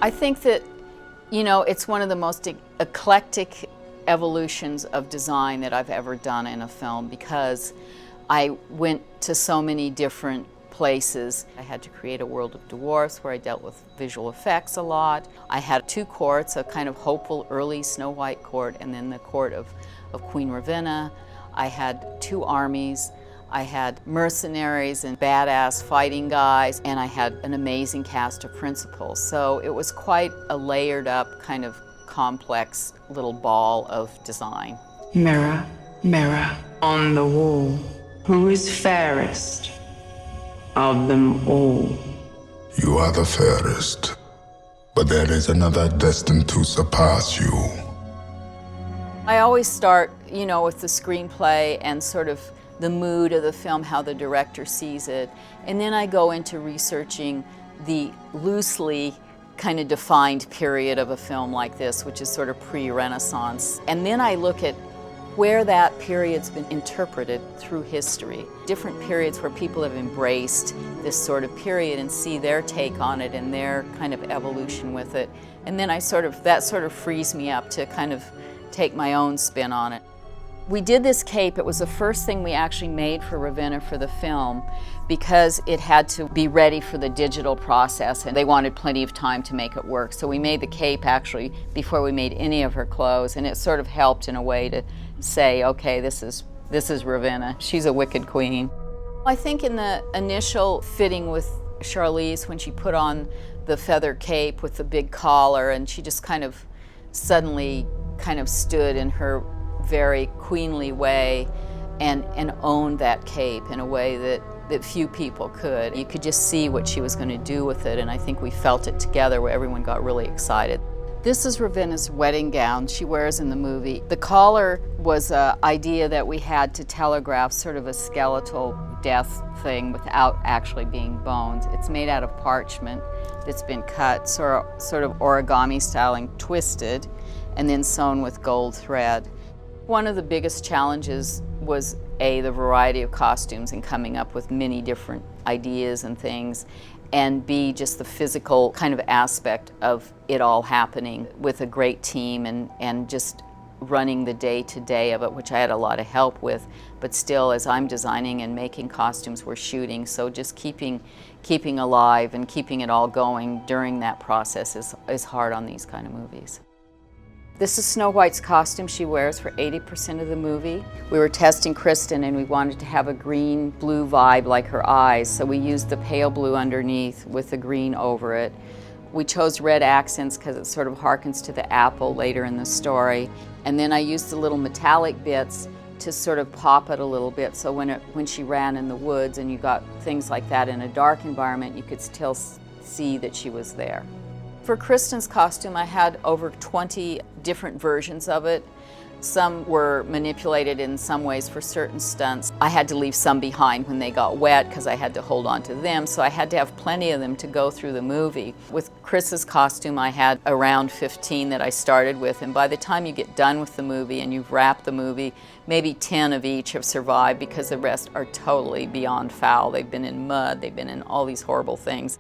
I think that, it's one of the most eclectic evolutions of design that I've ever done in a film, because I went to so many different places. I had to create a world of dwarfs where I dealt with visual effects a lot. I had two courts, a kind of hopeful early Snow White court and then the court of Queen Ravenna. I had two armies. I had mercenaries and badass fighting guys, and I had an amazing cast of principals. So it was quite a layered up, kind of complex little ball of design. Mirror, mirror on the wall, who is fairest of them all? You are the fairest, but there is another destined to surpass you. I always start, with the screenplay and sort of the mood of the film, how the director sees it, and then I go into researching the loosely kind of defined period of a film like this, which is sort of pre-Renaissance. And then I look at where that period's been interpreted through history. Different periods where people have embraced this sort of period and see their take on it and their kind of evolution with it. And then that sort of frees me up to kind of take my own spin on it. We did this cape. It was the first thing we actually made for Ravenna for the film, because it had to be ready for the digital process and they wanted plenty of time to make it work. So we made the cape actually before we made any of her clothes, and it sort of helped in a way to say, okay, this is Ravenna. She's a wicked queen. I think in the initial fitting with Charlize, when she put on the feather cape with the big collar, and she just kind of suddenly kind of stood in her very queenly way and owned that cape in a way that few people could. You could just see what she was going to do with it, and I think we felt it together where everyone got really excited. This is Ravenna's wedding gown she wears in the movie. The collar was an idea that we had to telegraph sort of a skeletal death thing without actually being bones. It's made out of parchment that's been cut, sort of origami style, and twisted, and then sewn with gold thread. One of the biggest challenges was A, the variety of costumes and coming up with many different ideas and things, and B, just the physical kind of aspect of it all happening with a great team and just running the day-to-day of it, which I had a lot of help with, but still, as I'm designing and making costumes, we're shooting, so just keeping alive and keeping it all going during that process is hard on these kind of movies. This is Snow White's costume she wears for 80% of the movie. We were testing Kristen and we wanted to have a green-blue vibe like her eyes, so we used the pale blue underneath with the green over it. We chose red accents because it sort of harkens to the apple later in the story. And then I used the little metallic bits to sort of pop it a little bit, so when she ran in the woods and you got things like that in a dark environment, you could still see that she was there. For Kristen's costume, I had over 20 different versions of it. Some were manipulated in some ways for certain stunts. I had to leave some behind when they got wet because I had to hold on to them, so I had to have plenty of them to go through the movie. With Chris's costume, I had around 15 that I started with, and by the time you get done with the movie and you've wrapped the movie, maybe 10 of each have survived because the rest are totally beyond foul. They've been in mud, they've been in all these horrible things.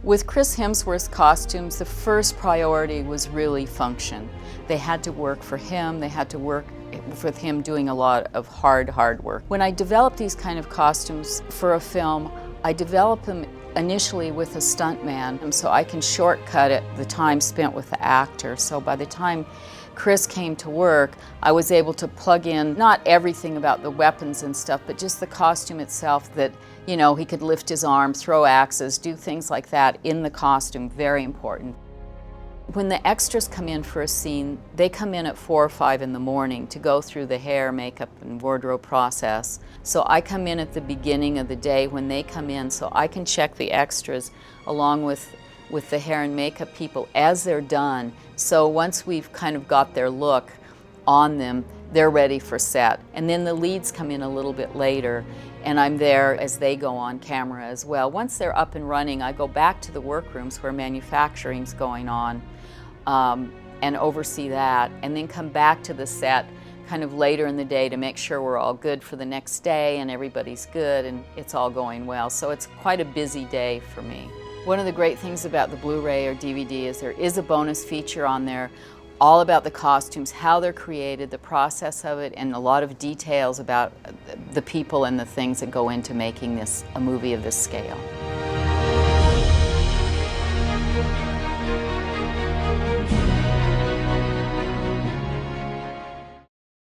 With Chris Hemsworth's costumes, the first priority was really function. They had to work for him, they had to work with him doing a lot of hard work. When I develop these kind of costumes for a film, I develop them initially with a stuntman, so I can shortcut it the time spent with the actor. So by the time Chris came to work, I was able to plug in not everything about the weapons and stuff, but just the costume itself, that, you know, he could lift his arm, throw axes, do things like that in the costume, very important. When the extras come in for a scene, they come in at 4 or 5 in the morning to go through the hair, makeup, and wardrobe process. So I come in at the beginning of the day when they come in, so I can check the extras along with the hair and makeup people as they're done. So once we've kind of got their look on them, they're ready for set. And then the leads come in a little bit later, and I'm there as they go on camera as well. Once they're up and running, I go back to the workrooms where manufacturing's going on and oversee that, and then come back to the set kind of later in the day to make sure we're all good for the next day and everybody's good and it's all going well. So it's quite a busy day for me. One of the great things about the Blu-ray or DVD is there is a bonus feature on there all about the costumes, how they're created, the process of it, and a lot of details about the people and the things that go into making this a movie of this scale.